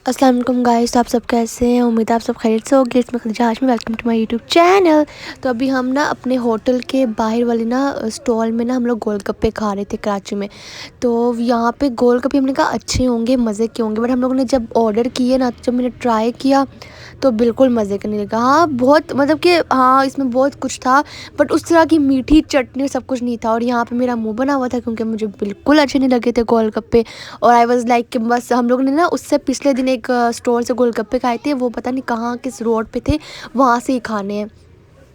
अस्सलाम वालेकुम गाइस। तो आप सब कैसे हैं? उम्मीद है आप सब खैरियत से होंगे। इसमें Khadija Hashmi, welcome to my YouTube channel. तो अभी हम ना अपने होटल के बाहर वाले ना स्टॉल में ना हम लोग गोलगप्पे खा रहे थे कराची में। तो यहाँ पे गोलगप्पे हमने कहा अच्छे होंगे, मज़े के होंगे, बट हम लोगों ने जब ऑर्डर किए ना, जब मैंने ट्राई किया तो बिल्कुल मज़े का नहीं लगा। हाँ बहुत मतलब कि हाँ इसमें बहुत कुछ था, बट उस तरह की मीठी चटनी सब कुछ नहीं था। और यहाँ पे मेरा मुंह बना हुआ था क्योंकि मुझे बिल्कुल अच्छे नहीं लगे थे गोलगप्पे। और आई वाज लाइक कि बस हम लोग ने ना उससे पिछले दिन एक स्टोर से गोलगप्पे खाए थे, वो पता नहीं कहाँ किस रोड पे थे, वहाँ से ही खाने हैं।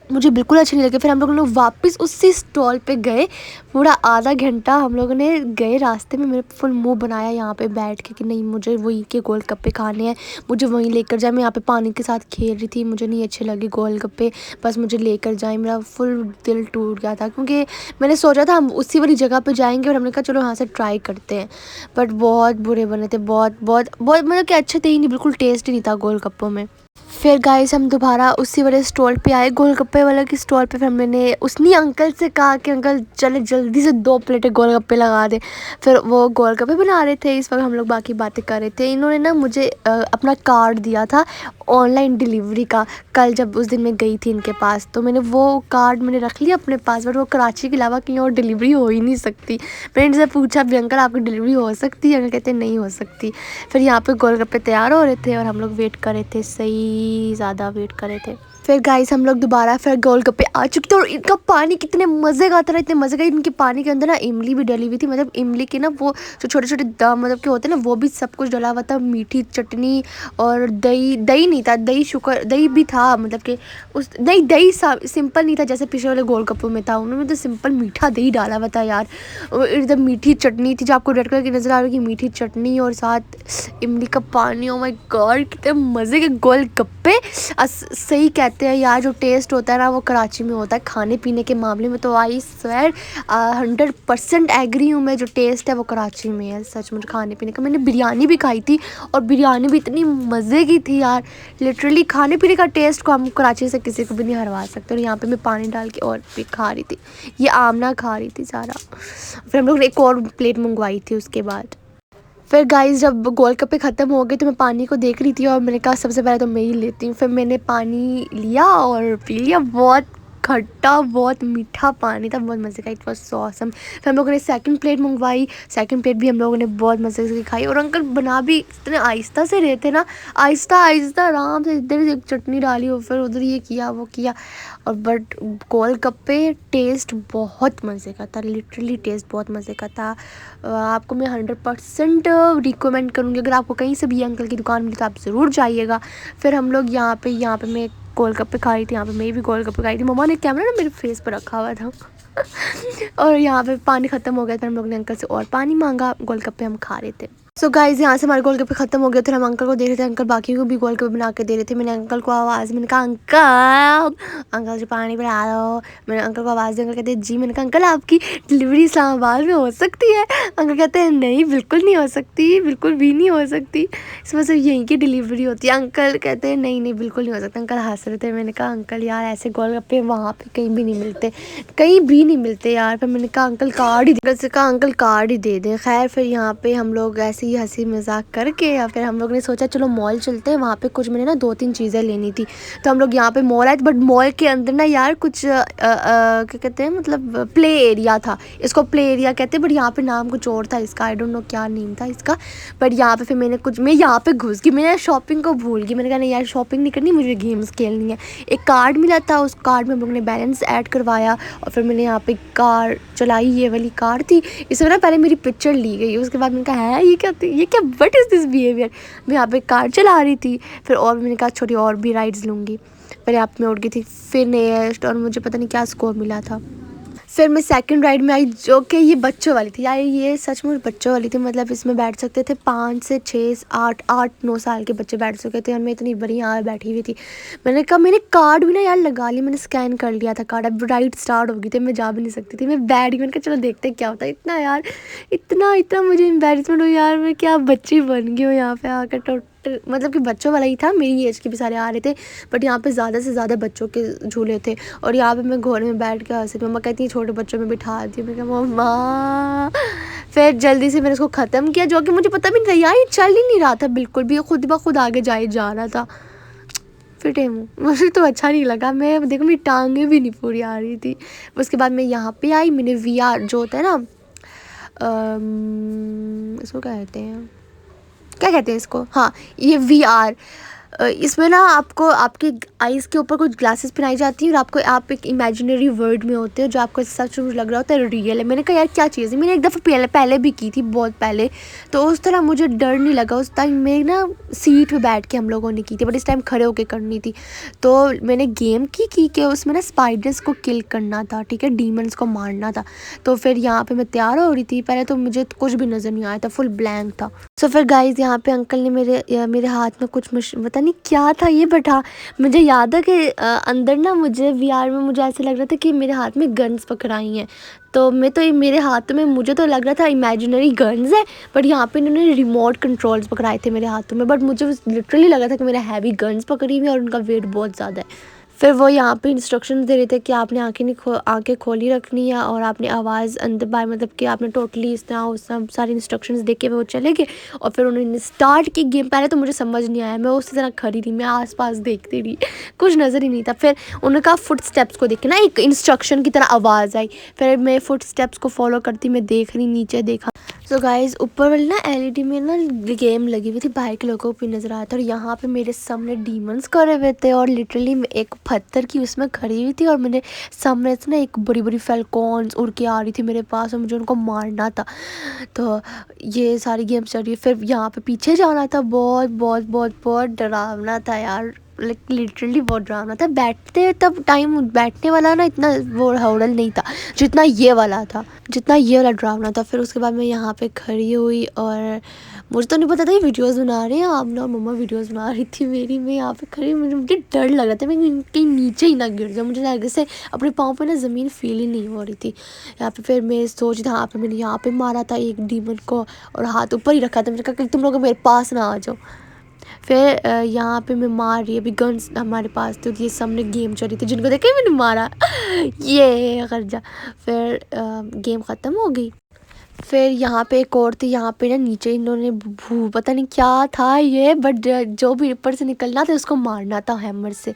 मुझे बिल्कुल अच्छे नहीं लगे। फिर हम लोग वापस उसी स्टॉल पे गए। पूरा आधा घंटा हम लोगों ने गए, रास्ते में मेरे फुल मुंह बनाया यहाँ पे बैठ के कि नहीं मुझे वहीं के गोलगप्पे खाने हैं, मुझे वहीं लेकर जाए। मैं यहाँ पे पानी के साथ खेल रही थी, मुझे नहीं अच्छे लगे गोलगप्पे, बस मुझे लेकर जाए। मेरा फुल दिल टूट गया था क्योंकि मैंने सोचा था हम उसी वाली जगह पे जाएंगे और हमने कहा चलो यहाँ से ट्राई करते हैं, बट बहुत बुरे बने थे। बहुत बहुत बहुत मतलब कि अच्छे थे ही नहीं, बिल्कुल टेस्ट ही नहीं था गोलगप्पों में। फिर गाइस हम दोबारा उसी वाले स्टॉल पे आए, गोलगप्पे वाले की स्टॉल पे। फिर मैंने उसने अंकल से कहा कि अंकल चले जल्दी से 2 प्लेटें गोलगप्पे लगा दे। फिर वो गोलगप्पे बना रहे थे, इस वक्त हम लोग बाकी बातें कर रहे थे। इन्होंने ना मुझे अपना कार्ड दिया था ऑनलाइन डिलीवरी का, कल जब उस दिन मैं गई थी इनके पास, तो मैंने वो कार्ड मैंने रख लिया अपने पास। बट वो कराची के अलावा कहीं और डिलीवरी हो ही नहीं सकती। मैंने इनसे पूछा भी अंकल आपकी डिलीवरी हो सकती है? अंकल कहते नहीं हो सकती। फिर यहाँ पे गोलगप्पे तैयार हो रहे थे और हम लोग वेट कर रहे थे, सही ज़्यादा वेट कर रहे थे। फिर गाइस हम लोग दोबारा फिर गोलगप्पे आ चुके थे और इनका पानी कितने मज़े का था ना, इतने मज़े का। इनके पानी के अंदर ना इमली भी डली हुई थी, मतलब इमली के ना वो जो छोटे छोटे मतलब के होते हैं ना, वो भी सब कुछ डला हुआ था। मीठी चटनी और दही, दही नहीं था, दही शुगर दही भी था, मतलब कि उस नहीं दही सिंपल नहीं था जैसे पिछले वाले गोलगप्पों में था, उन्होंने तो सिंपल मीठा दही डाला हुआ था यार। और एकदम मीठी चटनी थी जो आपको रेड कलर की नज़र आ रही है, मीठी चटनी और साथ इमली का पानी। ओ माय गॉड कितने मज़े के गोलगप्पे। सही कहते हैं यार, जो टेस्ट होता है ना वो कराची में होता है खाने पीने के मामले में। तो आई स्वेर 100% एग्री हूँ मैं, जो टेस्ट है वो कराची में है सच में खाने पीने का। मैंने बिरयानी भी खाई थी और बिरयानी भी इतनी मज़े की थी यार। लिटरली खाने पीने का टेस्ट को हम कराची से किसी को भी नहीं हरवा सकते। और यहाँ पे मैं पानी डाल के और भी खा रही थी, ये आमना खा रही थी सारा। फिर हम लोग ने एक और प्लेट मंगवाई थी उसके बाद। फिर गाइस जब गोलगप्पे ख़त्म हो गए तो मैं पानी को देख रही थी और मैंने कहा सबसे पहले तो मैं ही लेती हूँ। फिर मैंने पानी लिया और पी लिया, बहुत खट्टा बहुत मीठा पानी था, बहुत मज़े का, इट वाज सो ऑसम। फिर हम लोगों ने सेकंड प्लेट मंगवाई, सेकंड प्लेट भी हम लोगों ने बहुत मज़े से खाई। और अंकल बना भी इतने आहिस्ता से रहे थे ना, आहिस्ता आहिस्ता आराम से, इधर एक चटनी डाली और फिर उधर ये किया वो किया। और बट गोलगप्पे टेस्ट बहुत मज़े का था, लिटरली टेस्ट बहुत मज़े का था। आपको मैं 100% रिकमेंड करूँगी, अगर आपको कहीं से भी अंकल की दुकान मिली तो आप ज़रूर जाइएगा। फिर हम लोग यहाँ पे मैं गोलगप्पे खा रही थी, यहाँ पे मैं भी गोलगप्पे खाई थी। मम्मा ने कैमरा ना मेरे फेस पर रखा हुआ था और यहाँ पे पानी ख़त्म हो गया था, हम लोग ने अंकल से और पानी मांगा, गोलगप्पे हम खा रहे थे। सो गाइज यहाँ से हमारे गोलगप्पे ख़त्म हो गए थे, हम अंकल को देख रहे थे, अंकल बाकी को भी गोलगप्पे बना के दे रहे थे। मैंने अंकल को आवाज़, मैंने कहा अंकल जी पानी पिला दो। मैंने अंकल को आवाज़ दी, अंकल कहते हैं जी। मैंने कहा अंकल आपकी डिलीवरी इस्लामाबाद में हो सकती है? अंकल कहते हैं नहीं बिल्कुल नहीं हो सकती, बिल्कुल भी नहीं हो सकती, इस वजह से यहीं की डिलीवरी होती है। अंकल कहते हैं नहीं नहीं बिल्कुल नहीं हो सकता। अंकल हंस रहे थे। मैंने कहा अंकल यार ऐसे गोलगप्पे वहाँ पे कहीं भी नहीं मिलते, कहीं भी नहीं मिलते यार। फिर मैंने कहा अंकल कार्ड ही, अंकल से कहा अंकल कार्ड ही दे दें। खैर फिर यहाँ पे हम लोग ऐसे ही हंसी मजाक करके या फिर हम लोग ने सोचा चलो मॉल चलते हैं, वहाँ पे कुछ मैंने ना 2-3 चीज़ें लेनी थी। तो हम लोग यहाँ पे मॉल आए, बट मॉल के अंदर ना यार कुछ क्या कहते हैं, मतलब प्ले एरिया था, इसको प्ले एरिया कहते हैं, बट यहाँ पे नाम कुछ और था इसका, आई डोंट नो क्या नेम था इसका। बट यहाँ पे फिर मैं यहाँ पे घुस गई, मैंने शॉपिंग को भूल गई। मैंने कहा नहीं यार शॉपिंग नहीं करनी, मुझे गेम्स खेलनी है। एक कार्ड मिला था, उस कार्ड में हम लोग ने बैलेंस ऐड करवाया और फिर मैंने यहाँ पे कार चलाई, ये वाली कार थी। इसमें ना पहले मेरी पिक्चर ली गई, उसके बाद मैंने कहा है ये क्या व्हाट इज़ दिस बिहेवियर। मैं यहाँ पे कार चला रही थी, फिर और मैंने कहा छोटी और भी राइड्स लूँगी। पहले आप में उठ गई थी, फिर नेक्स्ट, और मुझे पता नहीं क्या स्कोर मिला था। फिर मैं सेकंड राइड में आई जो कि ये बच्चों वाली थी यार, ये सच में बच्चों वाली थी। मतलब इसमें बैठ सकते थे 5 से 6 8 9 साल के बच्चे बैठ सकते थे और मैं इतनी बड़ी यहाँ बैठी हुई थी। मैंने कहा मैंने कार्ड भी ना यार लगा लिया, मैंने स्कैन कर लिया था कार्ड। अब राइड स्टार्ट हो गई थी, मैं जा भी नहीं सकती थी, मैं बैठ गई। मैंने कहा चलो देखते क्या होता है। इतना यार इतना इतना मुझे एम्बेरसमेंट हुई यार, मैं क्या बच्ची बन गई हूँ यहाँ पे आकर। तो मतलब कि बच्चों वाला ही था, मेरी एज के भी सारे आ रहे थे, बट यहाँ पे ज़्यादा से ज़्यादा बच्चों के झूले थे। और यहाँ पे मैं घोड़े में बैठ के हंसी, मम्मा कहती है छोटे बच्चों में बिठा दी, मैं कहा मम्मा। फिर जल्दी से मैंने उसको ख़त्म किया, जो कि मुझे पता भी नहीं था यार, ये चल ही नहीं रहा था बिल्कुल भी, खुद ब खुद आगे जा रहा था। फिर मुझे तो अच्छा नहीं लगा, मैं देखो मेरी टांगें भी नहीं पूरी आ रही थी। उसके बाद मैं यहाँ पे आई, मैंने VR जो होता है ना, इसको क्या कहते हैं इसको, हाँ ये VR, इसमें ना आपको आपके आइज़ के ऊपर कुछ ग्लासेस पहनाई जाती हैं और आप एक इमेजिनरी वर्ल्ड में होते हो, जो आपको सच में लग रहा होता है रियल है। मैंने कहा यार क्या चीज़ है, मैंने एक दफ़ा पहले भी की थी, बहुत पहले, तो उस तरह मुझे डर नहीं लगा। उस टाइम में ना सीट पे बैठ के हम लोगों ने की थी, बट इस टाइम खड़े होकर करनी थी। तो मैंने गेम की कि उसमें ना स्पाइडर्स को किल करना था, ठीक है, डीमंस को मारना था। तो फिर यहाँ पर मैं तैयार हो रही थी, पहले तो मुझे कुछ भी नज़र नहीं आया था, फुल ब्लैंक था। सो फिर गाइज़ यहाँ पे अंकल ने मेरे हाथ में कुछ पता नहीं क्या था ये, बट हाँ मुझे याद है कि अंदर ना मुझे VR में मुझे ऐसा लग रहा था कि मेरे हाथ में गन्स पकड़ाई हैं। तो मेरे हाथ में मुझे तो लग रहा था इमेजिनरी गन्स है, बट यहाँ पे इन्होंने रिमोट कंट्रोल्स पकड़ाए थे मेरे हाथों में, बट मुझे लिटरली लगा था कि मेरा हैवी गन्स पकड़ी हुई है और उनका वेट बहुत ज़्यादा है। फिर वो यहाँ पे इंस्ट्रक्शन दे रहे थे कि आपने आंखें खोली रखनी है और आपने आवाज़ अंदर बाहर, मतलब कि आपने टोटली इस तरह उस तरह सारे इंस्ट्रक्शंस देख के वो चले गए। और फिर उन्होंने स्टार्ट की गेम। पहले तो मुझे समझ नहीं आया, मैं उसी तरह खड़ी रही, मैं आसपास देखती रही, कुछ नज़र ही नहीं था। फिर उन्होंने कहा फुट स्टेप्स को देख के ना एक इंस्ट्रक्शन की तरह आवाज़ आई, फिर मैं फुट स्टेप्स को फॉलो करती, मैं देख रही, नीचे देखा। सो गाइज़ ऊपर वाली ना LED में ना गेम लगी हुई थी, बाहर के लोगों को भी नज़र आया था, और यहाँ पे मेरे सामने डीमंस करे हुए थे, और लिटरली मैं एक पत्थर की उसमें खड़ी हुई थी, और मैंने सामने से ना एक बड़ी बड़ी फैल्कॉन्स उड़ के आ रही थी मेरे पास, और मुझे उनको मारना था। तो ये सारी गेम्स चल रही है। फिर यहाँ पे पीछे जाना था, बहुत बहुत बहुत बहुत डरावना था यार, लिटरली बहुत डरावना था। बैठते तब टाइम बैठने वाला ना इतना वो हौडल नहीं था जितना ये वाला डरावना था। फिर उसके बाद मैं यहाँ पे खड़ी हुई, और मुझे तो नहीं पता था ये वीडियोस बना रहे हैं, आमना और मम्मा वीडियोस बना रही थी मेरी। मैं यहाँ पे खड़ी, मुझे डर लग रहा था मैं कहीं नीचे ही ना गिर जाऊँ, मुझे आगे से अपने पाँव पे ना ज़मीन फील ही नहीं हो रही थी यहाँ पे। फिर मैं सोच रही था, मैंने यहाँ पे मारा था एक डीमन को और हाथ ऊपर ही रखा था, मैंने कहा कि तुम लोग मेरे पास ना आ जाओ। फिर यहाँ पे मैं मार रही, अभी गन्स हमारे पास तो ये सामने गेम चल रही थी, जिनको देखे मैंने मारा ये खर्चा। फिर गेम ख़त्म हो गई। फिर यहाँ पे एक और थी, यहाँ पे ना नीचे इन्होंने पता नहीं क्या था ये, बट जो भी ऊपर से निकलना था उसको मारना था हैमर से।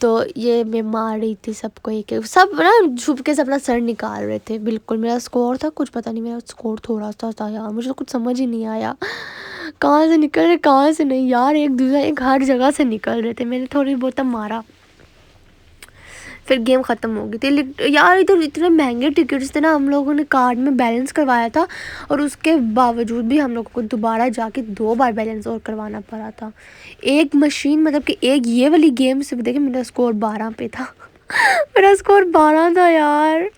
तो ये मैं मार रही थी सबको, एक एक सब ना छुप के से अपना सर निकाल रहे थे। बिल्कुल मेरा स्कोर था कुछ पता नहीं, मेरा स्कोर थोड़ा सा था यार, मुझे तो कुछ समझ ही नहीं आया कहाँ से निकल रहे कहाँ से नहीं यार, एक दूसरे एक हर जगह से निकल रहे थे। मैंने थोड़ी बहुत मारा, फिर गेम ख़त्म हो गई थी यार। इधर इतने महंगे टिकट्स थे ना, हम लोगों ने कार्ड में बैलेंस करवाया था, और उसके बावजूद भी हम लोगों को दोबारा जाके 2 बार बैलेंस और करवाना पड़ा था। एक मशीन, मतलब कि एक ये वाली गेम से देखिए मेरा स्कोर 12 पे था मेरा स्कोर 12 था यार,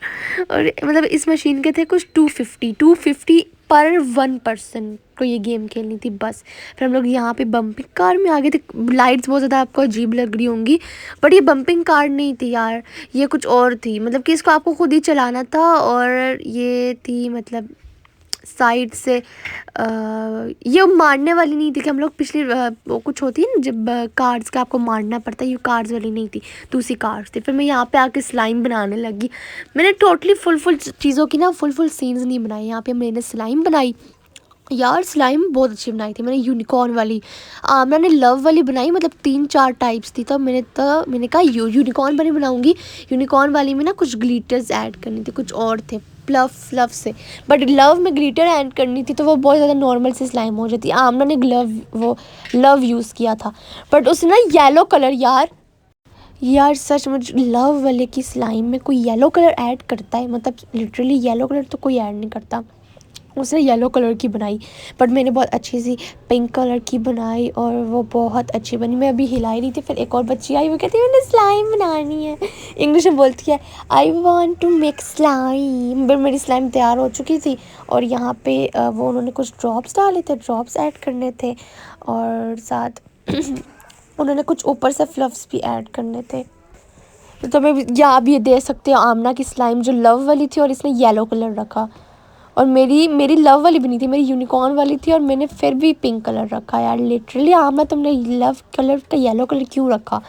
और मतलब इस मशीन के थे कुछ 250 पर 1 पर्सन को ये गेम खेलनी थी बस। फिर हम लोग यहाँ पे बम्पिंग कार में आ गए थे। लाइट्स बहुत ज़्यादा आपको अजीब लग रही होंगी, बट ये बम्पिंग कार नहीं थी यार, ये कुछ और थी, मतलब कि इसको आपको खुद ही चलाना था। और ये थी मतलब साइड से ये मारने वाली नहीं थी कि हम लोग पिछली वो कुछ होती है ना जब कार्ड्स का आपको मारना पड़ता है, ये कार्ड्स वाली नहीं थी, दूसरी कार्ड्स थी। फिर मैं यहाँ पे आके स्लाइम बनाने लगी। मैंने टोटली फुल चीज़ों की ना फुल सीन्स नहीं बनाई। यहाँ पे मैंने स्लाइम बनाई यार, स्लाइम बहुत अच्छी बनाई थी मैंने, यूनिकॉर्न वाली। आमना ने लव वाली बनाई, मतलब 3-4 टाइप्स थी। तो मैंने कहा यूनिकॉर्न वाली बनाऊंगी। यूनिकॉर्न वाली में ना कुछ ग्लिटर्स ऐड करनी थी, कुछ और थे फ्लफ से, बट लव में ग्लिटर ऐड करनी थी तो वो बहुत ज़्यादा नॉर्मल सी स्लाइम हो जाती। आमना ने लव यूज़ किया था, बट उसने ना येलो कलर, यार सच मुझे लव वाले की स्लाइम में कोई येलो कलर ऐड करता है, मतलब लिटरली येलो कलर तो कोई ऐड नहीं करता। उसने येलो कलर की बनाई, बट मैंने बहुत अच्छी सी पिंक कलर की बनाई, और वो बहुत अच्छी बनी। मैं अभी हिलाई रही थी, फिर एक और बच्ची आई, वो कहती है मैंने स्लाइम बनानी है, इंग्लिश में बोलती है I want to make slime. But मेरी स्लाइम तैयार हो चुकी थी, और यहाँ पे वो उन्होंने कुछ ड्रॉप्स डाले थे, ड्रॉप्स ऐड करने थे, और साथ उन्होंने कुछ ऊपर से फ्लफ्स भी ऐड करने थे। तो मैं यहाँ भी ये दे सकते हो आमना की स्लाइम जो लव वाली थी, और इसने येलो कलर रखा, और मेरी लव वाली भी नहीं थी, मेरी यूनिकॉर्न वाली थी, और मैंने फिर भी पिंक कलर रखा यार। लिटरली आमना तुमने लव कलर का येलो कलर क्यों रखा?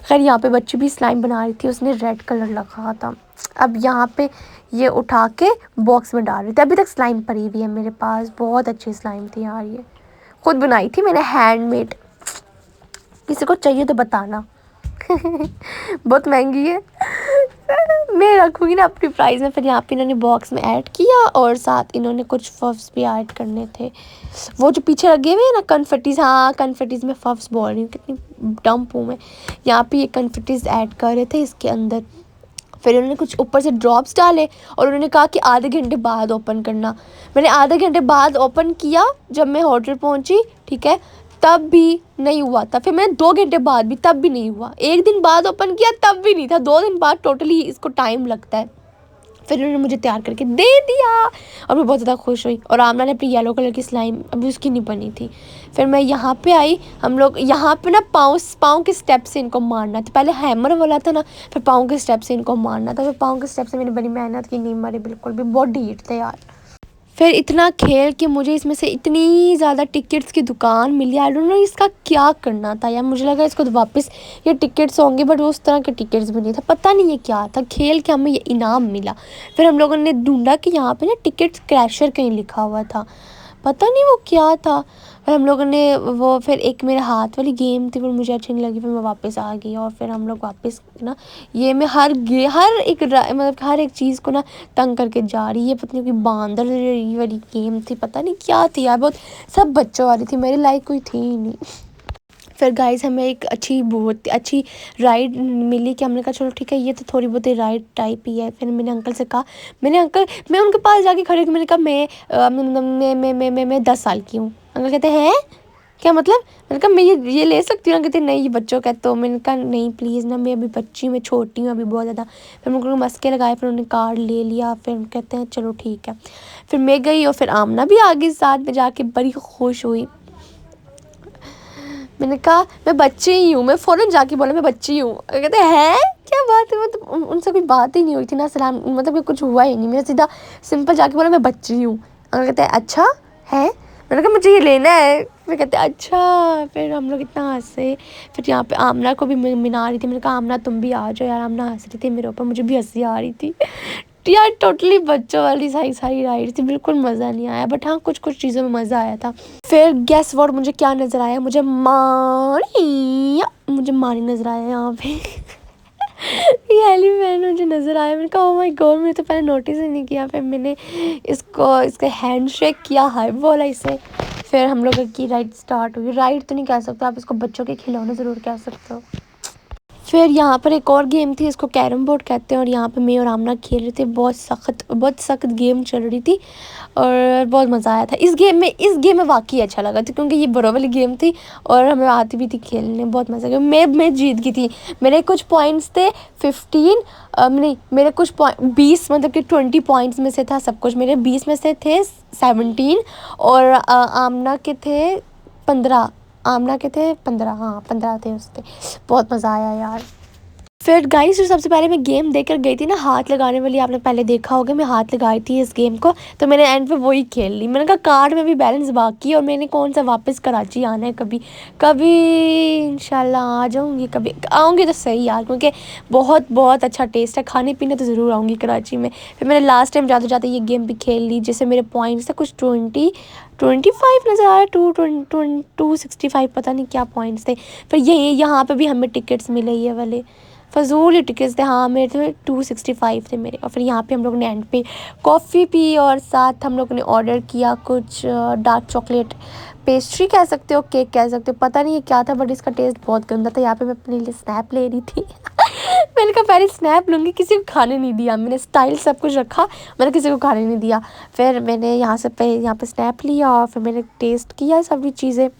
खैर यहाँ पे बच्ची भी स्लाइम बना रही थी, उसने रेड कलर रखा था। अब यहाँ पे ये उठा के बॉक्स में डाल रही थी। अभी तक स्लाइम पड़ी हुई है मेरे पास, बहुत अच्छी स्लाइम थी यार। ये खुद बनाई थी मैंने, हैंडमेड। किसी को चाहिए तो बताना। बहुत महंगी है। मैं रखूँगी ना अपनी प्राइस में। फिर यहाँ पे इन्होंने बॉक्स में ऐड किया, और साथ इन्होंने कुछ फफ्स भी ऐड करने थे। वो जो पीछे लगे हुए हैं ना कन्फेटीज़, हाँ कन्फेटीज़ में फफ्स बोल रही हूँ, कितनी डम्प हूँ मैं। यहाँ पे ये कन्फेटीज़ ऐड कर रहे थे इसके अंदर। फिर उन्होंने कुछ ऊपर से ड्रॉप्स डाले, और उन्होंने कहा कि आधे घंटे बाद ओपन करना। मैंने आधे घंटे बाद ओपन किया जब मैं होटल पहुंची, ठीक है, तब भी नहीं हुआ था। फिर मैंने 2 घंटे बाद भी, तब भी नहीं हुआ। 1 दिन बाद ओपन किया तब भी नहीं था। 2 दिन बाद टोटली इसको टाइम लगता है। फिर उन्होंने मुझे तैयार करके दे दिया, और मैं बहुत ज़्यादा खुश हुई। और आमना ने अपनी येलो कलर की स्लाइम, अभी उसकी नहीं बनी थी। फिर मैं यहाँ पे आई। हम लोग यहाँ पे ना पाँव के स्टेप से इनको मारना था। पहले हैमर वाला था ना, फिर पाँव के स्टेप से इनको मारना था। फिर पाँव के स्टेप से मैंने बड़ी मेहनत की, नहीं मरे बिल्कुल भी, बहुत ढीठ थे यार। फिर इतना खेल के मुझे इसमें से इतनी ज़्यादा टिकट्स की दुकान मिली। आई डोंट नो इसका क्या करना था यार। मुझे लगा इसको तो वापस ये टिकट्स होंगे, बट उस तरह के टिकट्स भी नहीं था। पता नहीं ये क्या था। खेल के हमें ये इनाम मिला। फिर हम लोगों ने ढूंढा कि यहाँ पे ना टिकट्स क्रैशर कहीं लिखा हुआ था, पता नहीं वो क्या था। फिर हम लोगों ने वो, फिर एक मेरे हाथ वाली गेम थी, फिर मुझे अच्छी नहीं लगी। फिर मैं वापस आ गई, और फिर हम लोग वापस ना, ये मैं हर एक मतलब हर एक चीज़ को ना तंग करके जा रही है। पता नहीं कोई बांदर वाली गेम थी, पता नहीं क्या थी यार। बहुत सब बच्चों वाली थी, मेरी लाइक कोई थी ही नहीं। फिर गाइस हमें एक बहुत अच्छी राइड मिली, कि हमने कहा चलो ठीक है, ये तो थोड़ी बहुत राइड टाइप ही है। फिर मैंने अंकल से कहा, मैं उनके पास जाके खड़े होकर मैंने कहा मैं 10 साल की हूँ। अंकल कहते हैं क्या मतलब? मैंने कहा मैं ये ले सकती हूँ? कहते नहीं, ये बच्चों का। तो मैंने कहा नहीं प्लीज़ ना, मैं अभी बच्ची, मैं छोटी हूँ अभी बहुत ज़्यादा। फिर मैं उनको मस्के लगाए, फिर उन्होंने कार्ड ले लिया। फिर कहते हैं चलो ठीक है। फिर मैं गई, और फिर आमना भी आ गई साथ में, जाके बड़ी खुश हुई। मैंने कहा मैं बच्ची ही हूँ, मैं फ़ौरन जाके बोला मैं बच्ची हूँ। कहते हैं क्या बात है? मतलब उनसे कोई बात ही नहीं हुई थी ना, सलाम, मतलब कुछ हुआ ही नहीं। मैं सीधा सिंपल जाके बोला मैं बच्ची हूँ। कहते हैं अच्छा है? मैंने कहा मुझे ये लेना है। फिर कहते अच्छा। फिर हम लोग इतना हंसे। फिर यहाँ पे आमना को भी मिला रही थी। मैंने कहा आमना तुम भी आ जाओ यार। आमना हंस रही थी मेरे ऊपर, मुझे भी हंसी आ रही थी यार। टोटली बच्चों वाली सारी राइड थी, बिल्कुल मज़ा नहीं आया। बट हाँ कुछ चीज़ों में मज़ा आया था। फिर गैस व्हाट, मुझे क्या नज़र आया? मुझे मानी नज़र आया यहाँ पे। ये एलिफेंट मुझे नज़र आया। मैंने कहा ओह माय गॉड, मैंने तो पहले नोटिस ही नहीं किया। फिर मैंने इसका हैंड शेक किया, हाय बोला इसे। फिर हम लोगों की राइड स्टार्ट हुई। राइड तो नहीं कह सकते आप इसको, बच्चों के खिलौने ज़रूर कह सकते हो। फिर यहाँ पर एक और गेम थी, इसको कैरम बोर्ड कहते हैं, और यहाँ पे मैं और आमना खेल रहे थे। बहुत सख्त गेम चल रही थी, और बहुत मज़ा आया था इस गेम में वाकई अच्छा लगा था, क्योंकि ये बड़ों वाली गेम थी और हमें आती भी थी खेलने। बहुत मज़ा गया। मैं जीत गई थी। मेरे कुछ पॉइंट्स थे 15, नहीं मेरे कुछ 20, मतलब कि 20 पॉइंट्स में से था सब कुछ। मेरे 20 में से थे 17, और आमना के थे 15। आमना के थे 15, हाँ 15 थे उसके। बहुत मज़ा आया यार। फिर गाइस जो सबसे पहले मैं गेम देखकर गई थी ना, हाथ लगाने वाली, आपने पहले देखा होगा, मैं हाथ लगाई थी इस गेम को। तो मैंने एंड पे वही खेल ली। मैंने कहा कार्ड में भी बैलेंस बाकी है, और मैंने कौन सा वापस कराची आना है। कभी इंशाल्लाह आ जाऊँगी, कभी आऊँगी तो सही यार, क्योंकि बहुत अच्छा टेस्ट है। खाने पीने तो ज़रूर आऊँगी कराची में। फिर मैंने लास्ट टाइम जाते जाते ये गेम भी खेल ली। जैसे मेरे पॉइंट्स थे कुछ 25 नज़र आ रहा, 265 पता नहीं क्या पॉइंट्स थे। फिर यहाँ पे भी हमें टिकट्स मिले ये वाले, फजूल टिकट्स थे। हाँ मेरे थे 265 थे मेरे। और फिर यहाँ पे हम लोग ने एंड पे कॉफ़ी पी, और साथ हम लोग ने ऑर्डर किया कुछ डार्क चॉकलेट पेस्ट्री कह सकते हो, केक कह सकते हो, पता नहीं ये क्या था, बट इसका टेस्ट बहुत गंदा था। यहाँ पे मैं अपने लिए स्नैप ले रही थी। मैंने कहा पहले स्नैप लूँगी, किसी को खाने नहीं दिया। मैंने स्टाइल सब कुछ रखा, मैंने किसी को खाने नहीं दिया। फिर मैंने यहाँ पे स्नैप लिया, और फिर मैंने टेस्ट किया सभी चीज़ें,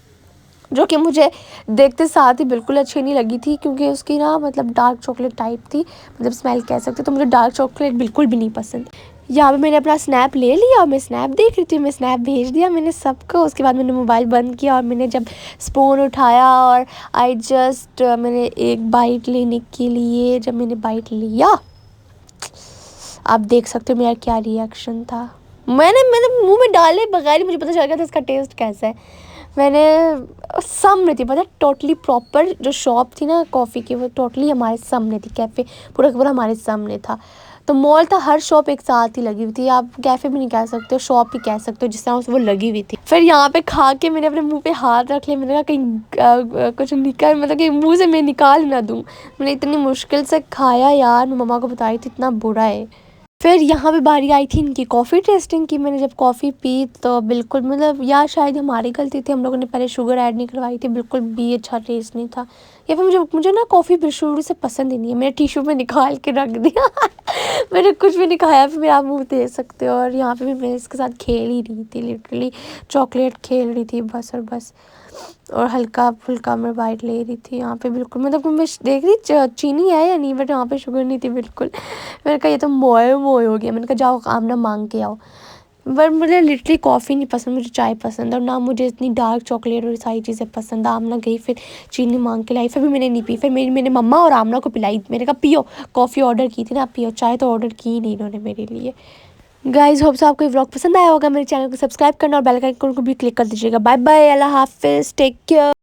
जो कि मुझे देखते साथ ही बिल्कुल अच्छी नहीं लगी थी, क्योंकि उसकी ना मतलब डार्क चॉकलेट टाइप थी, मतलब स्मेल कह सकते। तो मुझे डार्क चॉकलेट बिल्कुल भी नहीं पसंद। यहाँ पे मैंने अपना स्नैप ले लिया, और मैं स्नैप देख रही थी, मैं स्नैप भेज दिया मैंने सबको। उसके बाद मैंने मोबाइल बंद किया, और मैंने जब स्पून उठाया, और मैंने एक बाइट लेने के लिए, जब मैंने बाइट लिया, आप देख सकते हो मेरा क्या रिएक्शन था। मैंने मुंह में डाले बगैर ही मुझे पता चल गया था इसका टेस्ट कैसा है। मैंने सामने थी, पता, टोटली प्रॉपर जो शॉप थी ना कॉफ़ी की, वो टोटली हमारे सामने थी। कैफ़े पूरा का पूरा हमारे सामने था। तो मॉल था, हर शॉप एक साथ ही लगी हुई थी। आप कैफ़े भी नहीं कह सकते हो, शॉप ही कह सकते हो, जिस तरह वो लगी हुई थी। फिर यहाँ पे खा के मैंने अपने मुंह पे हाथ रख लिया। मैंने कहा कहीं कुछ निकल, मतलब कि मुंह से मैं निकाल ना दूँ। मैंने इतनी मुश्किल से खाया यार, मैं मम्मा को बताई थी इतना बुरा है। फिर यहाँ पे बारी आई थी इनकी कॉफ़ी टेस्टिंग की। मैंने जब कॉफ़ी पी तो बिल्कुल, मतलब या शायद हमारी गलती थी, हम लोगों ने पहले शुगर ऐड नहीं करवाई थी, बिल्कुल भी अच्छा टेस्ट नहीं था। या फिर मुझे ना कॉफ़ी शुरू से पसंद ही नहीं है। मैंने टिश्यू में निकाल के रख दिया मैंने कुछ भी नहीं खाया। फिर आप मुँह दे सकते हो। और यहाँ पे भी मैं इसके साथ खेल ही रही थी, लिटरली चॉकलेट खेल रही थी बस और बस। और हल्का फुल्का मैं बाइट ले रही थी यहाँ पे, बिल्कुल मतलब मैं देख रही चीनी है या नहीं, बट यहाँ पे शुगर नहीं थी बिल्कुल। मैंने कहा ये तो मोए मोए हो गया। मैंने कहा जाओ आमना मांग के आओ। बट मुझे लिटरली कॉफ़ी नहीं पसंद, मुझे चाय पसंद है। और ना मुझे इतनी डार्क चॉकलेट और सारी चीज़ें पसंद। आमना गई, फिर चीनी मांग के लाई, फिर भी मैंने नहीं पी। फिर मैंने मम्मा और आमना को पिलाई। मैंने कहा पियो, कॉफ़ी ऑर्डर की थी ना, पियो। चाय तो ऑर्डर की नहीं इन्होंने मेरे लिए। गाइज होप सो आपको ये व्लॉग पसंद आया होगा। मेरे चैनल को सब्सक्राइब करना और बेल आइकन को भी क्लिक कर दीजिएगा। बाय बाय, अल्लाह हाफिज़, टेक केयर।